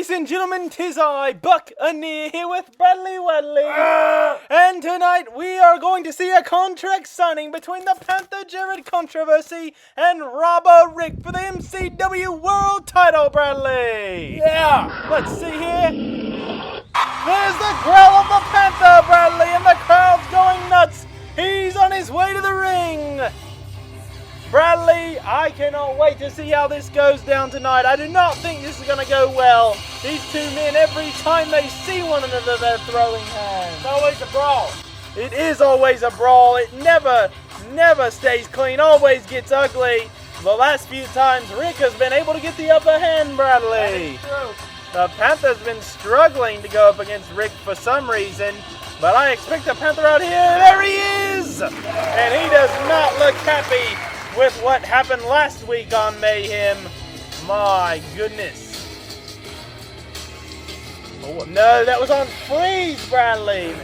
Ladies and gentlemen, 'tis I, Buccaneer, here with Bradley Wadley. And tonight we are going to see a contract signing between the Panther Jared controversy and Robber Rick for the MCW World title, Bradley. Yeah! Let's see here. There's the growl of the Panther, Bradley, and the crowd's going nuts. He's on his way to the ring. Bradley, I cannot wait to see how this goes down tonight. I do not think this is going to go well. These two men, every time they see one another, they're throwing hands. It's always a brawl. It is always a brawl. It never stays clean, always gets ugly. The last few times, Rick has been able to get the upper hand, Bradley. That is true. The Panther's been struggling to go up against Rick for some reason, but I expect the Panther out here. There he is! And he does not look happy with what happened last week on Mayhem. My goodness. Oh, no, that was on Freeze, Bradley.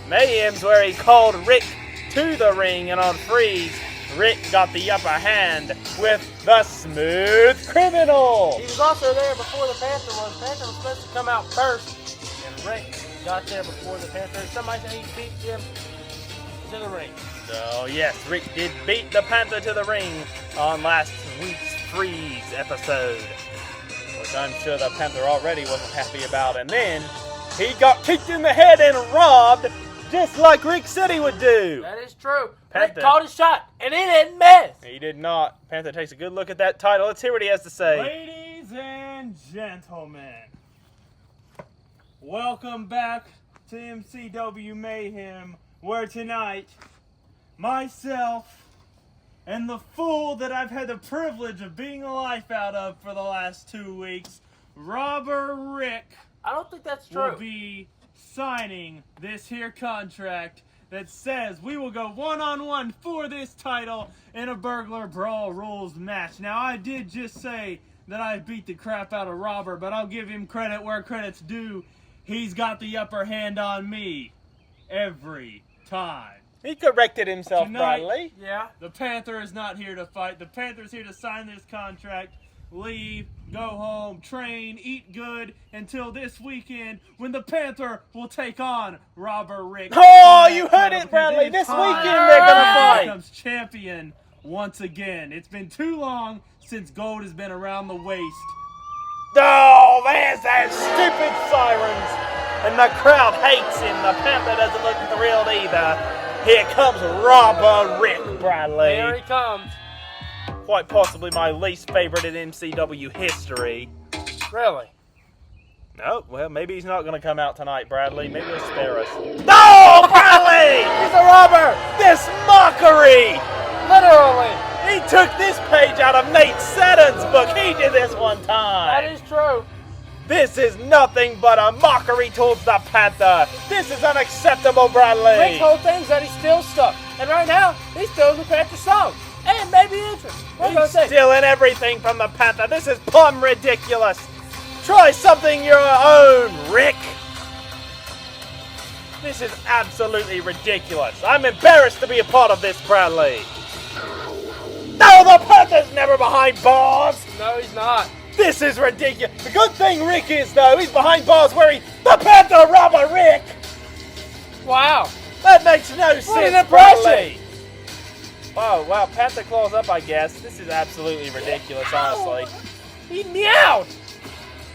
Mayhem's where he called Rick to the ring, and on Freeze, Rick got the upper hand with the Smooth Criminal. He was also there before the Panther was. Panther was supposed to come out first, and Rick got there before the Panther. Somebody said he beat him to the ring. So yes, Rick did beat the Panther to the ring on last week's Freeze episode, which I'm sure the Panther already wasn't happy about. And then he got kicked in the head and robbed, just like Rick said he would do. That is true. Panther. Rick called his shot, and he didn't miss. He did not. Panther takes a good look at that title. Let's hear what he has to say. Ladies and gentlemen, welcome back to MCW Mayhem, where tonight, myself and the fool that I've had the privilege of being the life out of for the last 2 weeks, Robber Rick, I don't think that's will true. be signing this here contract that says we will go one-on-one for this title in a Burglar Brawl rules match. Now, I did just say that I beat the crap out of Robber, but I'll give him credit where credit's due. He's got the upper hand on me every time. He corrected himself, Tonight, Bradley. Yeah. The Panther is not here to fight. The Panther's here to sign this contract, leave, go home, train, eat good until this weekend when the Panther will take on Robber Rick. Oh, you heard it, Bradley. This weekend they're going to fight. Becomes champion once again. It's been too long since gold has been around the waist. Oh, there's that stupid sirens. And the crowd hates him. The Panther doesn't look thrilled either. Here comes Robber Rick, Bradley. Here he comes. Quite possibly my least favorite in MCW history. Really? No, well, maybe he's not going to come out tonight, Bradley. Maybe he'll spare us. No, Bradley! He's a robber! This mockery! Literally! He took this page out of Nate Seddon's book. He did this one time. That is true. This is nothing but a mockery towards the Panther. This is unacceptable, Bradley. Rick's whole thing's that he's still stuck. And right now, he's still in the Panther song. And maybe interest. What He's stealing everything from the Panther. This is plumb ridiculous. Try something your own, Rick. This is absolutely ridiculous. I'm embarrassed to be a part of this, Bradley. No, the Panther's never behind bars. No, he's not. This is ridiculous. The good thing Rick is, though, he's behind bars where the Panther Robber Rick. Wow. That makes no What sense, an impression. Bradley. Oh, wow, Panther claws up, I guess. This is absolutely ridiculous, honestly. He meowed.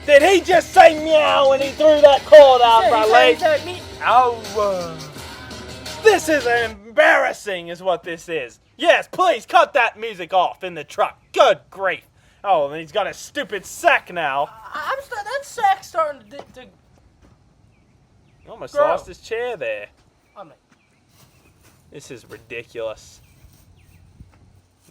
Did he just say meow when he threw that cord out, Bradley? This is embarrassing, is what this is. Yes, please cut that music off in the truck. Good grief. Oh, and he's got a stupid sack now. That sack's starting to He almost Grow. lost his chair there. I mean, This is ridiculous.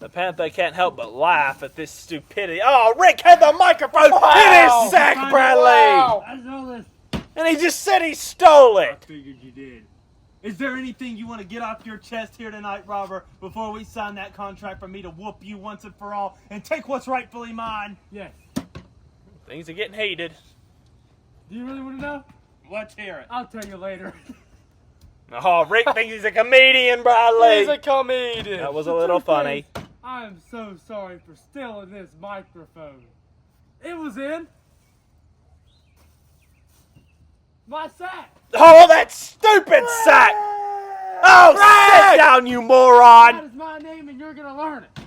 The Panther can't help but laugh at this stupidity. Oh, Rick had the microphone in his sack, Bradley! Wow. I know this. And he just said he stole I it. figured you did. Is there anything you want to get off your chest here tonight, Robber, before we sign that contract for me to whoop you once and for all and take what's rightfully mine? Yes. Things are getting heated. Do you really want to know? Let's hear it. I'll tell you later. Oh, Rick thinks he's a comedian, Bradley. he's a comedian. That was a little funny. I am so sorry for stealing this microphone. It was in My sack. Oh, that stupid sack! Oh, sit down, you moron! That is my name, and you're gonna learn it.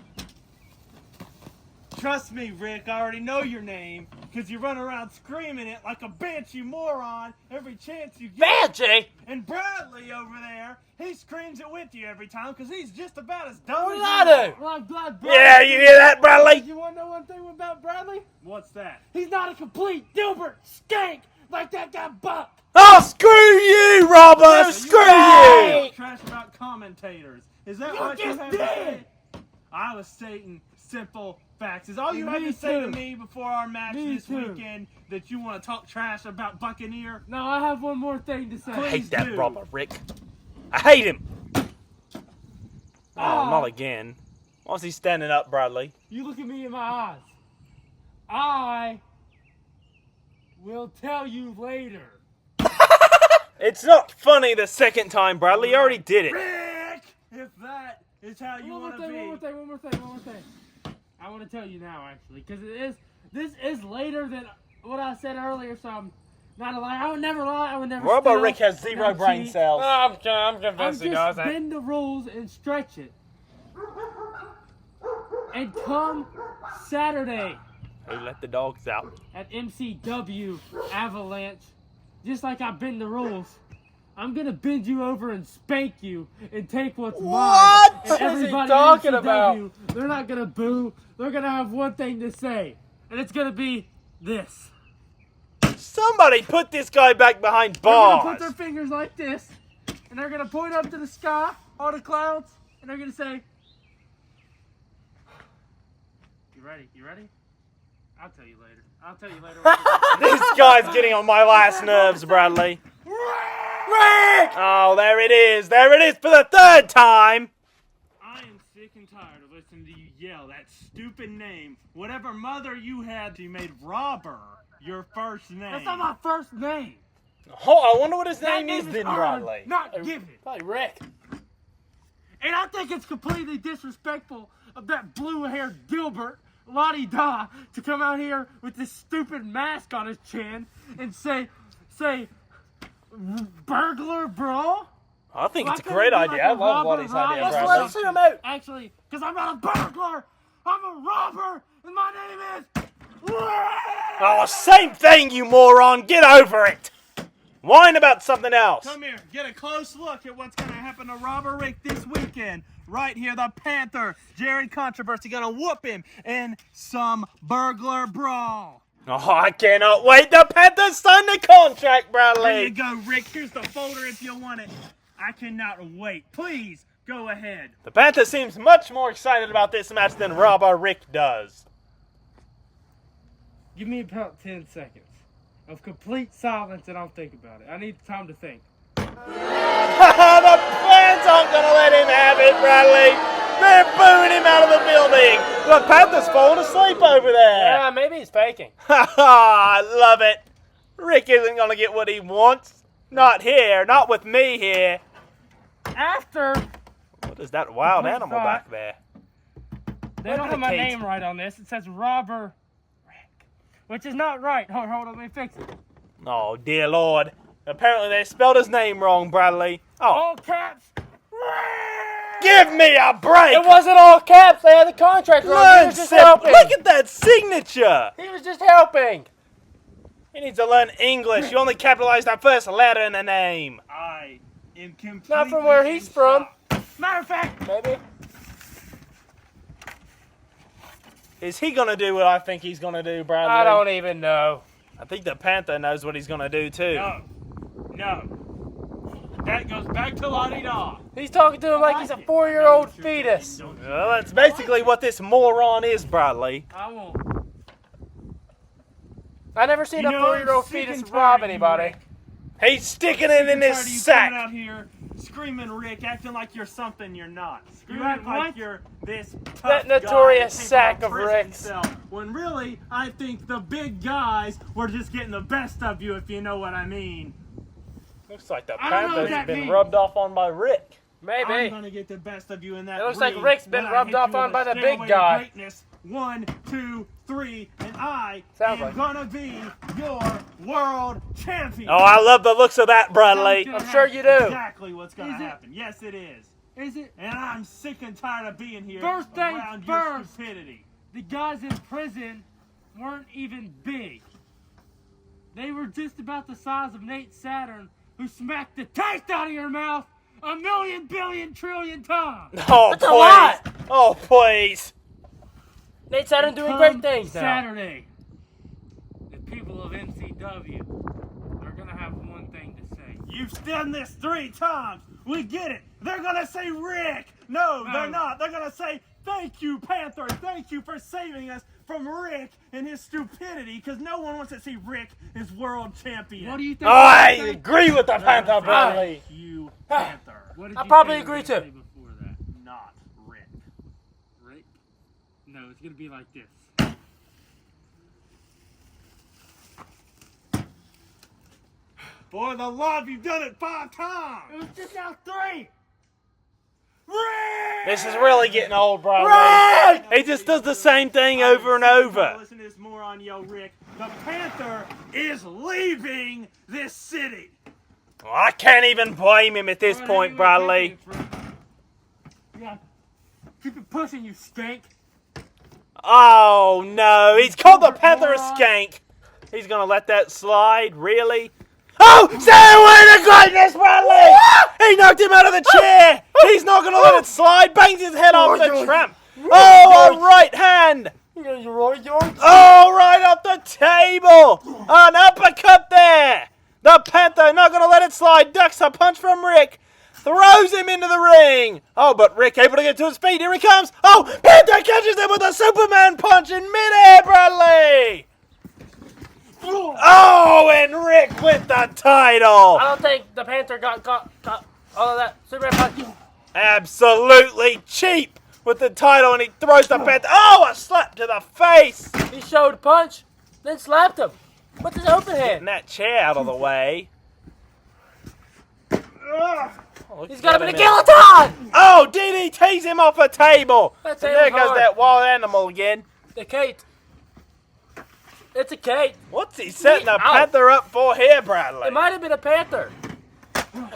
Trust me, Rick, I already know your name, because you run around screaming it like a banshee moron every chance you get. Banshee? And Bradley over there, he screams it with you every time, because he's just about as dumb What as did you I are. do? Well, I'm glad Yeah, you hear that, Bradley? You want to know one thing about Bradley? What's that? He's not a complete Dilbert skank like that guy Buck. Oh, screw you, Robert! Screw you! Trash about commentators. Is that You what you just have to say? did. I was stating simple facts. Is all you had Me to say to too. me before our match Me this too. weekend that you want to talk trash about Buccaneer? No, I have one more thing to say. I hate that do. Robert, Rick. I hate him! Oh, Ah. not again. Why's he standing up, Bradley? You look at me in my eyes. I will tell you later. It's not funny the second time, Bradley. You already did it. Rick! If that is how you One more want to thing, be. one more thing. I want to tell you now, actually, because this is later than what I said earlier, so I'm not a liar. I would never lie. I would never Robert steal, Rick has zero not brain cheat. cells. I'm I'm convinced he just does. bend the rules and stretch it. And come Saturday Who let the dogs out? at MCW Avalanche, just like I bend the rules, I'm gonna bend you over and spank you and take what's mine. What? And What is he everybody talking in MCW, about? they're not gonna boo. They're gonna have one thing to say, and it's gonna be this. Somebody put this guy back behind They're gonna bars. put their fingers like this, and they're gonna point up to the sky, all the clouds, and they're gonna say, "You ready? You ready? I'll tell you later. I'll tell you later." This guy's getting on my last nerves, Bradley. Rick! Oh, there it is. There it is for the third time. I am sick and tired of listening to you yell that stupid name. Whatever mother you had, you made Robber your first name. That's not my first name. Oh, I wonder what his That name is then, earned, Bradley. not given. Probably Rick. And I think it's completely disrespectful of that blue-haired Gilbert, Lottie Dah, to come out here with this stupid mask on his chin and say, Burglar Brawl? I think it's a Why great couldn't it be idea. I like a love robber Lottie's riot idea, or Let's Bradley. let see him out. Actually, because I'm not a burglar, I'm a robber, and my name is... Oh, same thing, you moron. Get over it. Whine about something else. Come here, get a close look at what's going to happen to Robert Rick this weekend. Right here, the Panther, Jared Controversy, going to whoop him in some Burglar Brawl. Oh, I cannot wait. The Panthers signed the contract, There you Bradley. go, Rick. Here's the folder if you want it. I cannot wait. Please, go ahead. The Panther seems much more excited about this match than Robert Rick does. Give me about 10 seconds of complete silence and I'll think about it. I need time to think. The fans aren't going to let him have it, Bradley. They're booing him out of the building. The Panther's falling asleep over there. Yeah, maybe he's faking. I love it. Rick isn't going to get what he wants. Not here. Not with me here. After, What is that wild Complete animal thought. back there? they don't have my Kate. name right on this. It says Robber Rick, which is not right. Hold on, let me fix it. Oh, dear Lord. Apparently they spelled his name wrong, Bradley. Oh, All caps. give me a break. It wasn't all caps. They had the contract wrong. He Learn was just simple. helping. Look at that signature. He was just helping. He needs to learn English. You only capitalize that first letter in the name. I am completely Not from where he's in from. shock. Matter of fact, Maybe. Is he going to do what I think he's going to do, Bradley? I don't even know. I think the Panther knows what he's going to do, too. No. That goes back to Lottie Dah. He's talking to him like he's a 4-year-old fetus. Well, that's basically what this moron is, Bradley. I won't. I never seen You a know, I'm 4-year-old sick fetus and tired rob of you, anybody. Rick. He's sticking it in his Tired of you coming sack. out here screaming, Rick, acting like you're something you're not. You Screaming act like like- you're this tough That guy notorious that came sack out of prison Ricks. cell, when really, I think the big guys were just getting the best of you, if you know what I mean. Looks like the I don't know what Panther's that been means. rubbed off on by Rick. I'm Maybe. gonna get the best of you in that It looks like ring Rick's been when I rubbed hit off you on with by a the big stairway to guy. Greatness. 1, 2, 3, and I Sounds am like- gonna be your World Champion. Oh, I love the looks of that, Bradley. I'm sure you do. Exactly what's going Is to it? happen. Yes, it is. Is it? And I'm sick and tired of being here First things around your first. stupidity. The guys in prison weren't even big. They were just about the size of Nate Saturn, who smacked the taste out of your mouth a million, billion, trillion times. Oh, That's a lot. please. Oh, please. Nate Saturn doing Come great things now. Saturday, the people of MCW are going to have one thing to say. You've done this 3 times. We get it. They're going to say Rick. No, they're not. They're going to say, thank you, Panther. Thank you for saving us from Rick and his stupidity, because no one wants to see Rick as world champion. What do you think? Oh, I agree with the Panther, Bradley. Thank you, Panther. What did I you probably say agree you were gonna too. say before that? Not Rick. Rick? No, it's going to be like this. For the love, you've done it 5 times. It was just now 3. Rick! This is really getting old, Bradley. He just does the same thing over and over. Listen to this moron yell, Rick. The Panther is leaving this city. Well, I can't even blame him at this point, Bradley. Yeah. Keep it pushing, you skank. Oh, no. He's called the Panther a skank. He's going to let that slide? Really? Oh, stay away to greatness, Bradley! He knocked him out of the chair. He's not going to let it slide. Bangs his head off the tramp. Oh, a right hand. Oh, right off the table. An uppercut there. The Panther not going to let it slide. Ducks a punch from Rick. Throws him into the ring. Oh, but Rick able to get to his feet. Here he comes. Oh, Panther catches him with a Superman punch in midair, Bradley. Oh, and Rick with the title. I don't think the Panther got all of that Superman punch. Absolutely cheap with the title, and he throws the Panther. Oh, a slap to the face. He showed a punch, then slapped him. What's his open Getting hand? that chair out of the way. He's got him in a guillotine! Oh, DDT's him off a table. That's And there him goes hard. that wild animal again. The Kate. It's a Kate. What's he setting the Ow. Panther up for here, Bradley? It might have been a Panther.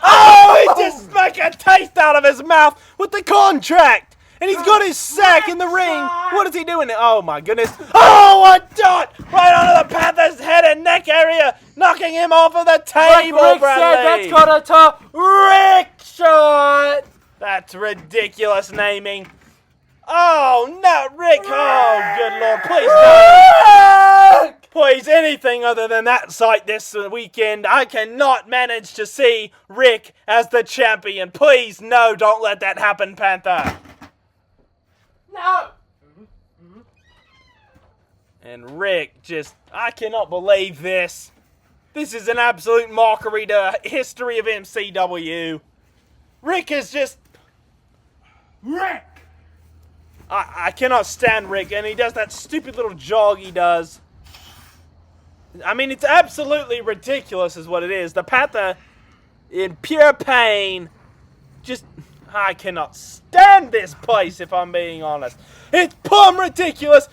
Oh, he just smacked a taste out of his mouth with the contract. And he's got his sack in the ring. What is he doing? Oh, my goodness. Oh, a dot right onto the Panther's head and neck area, knocking him off of the Like table, Rick Bradley. said, that's called a top Rick shot. That's ridiculous naming. Oh, not Rick. Oh, good Lord. Please, no. Please, anything other than that sight this weekend. I cannot manage to see Rick as the champion. Please, no, don't let that happen, Panther. No. And Rick just, I cannot believe this. This is an absolute mockery to history of MCW. Rick is just, Rick! I cannot stand Rick, and he does that stupid little jog he does. I mean, it's absolutely ridiculous is what it is. The Panther, in pure pain, just, I cannot stand this place if I'm being honest. It's plumb ridiculous.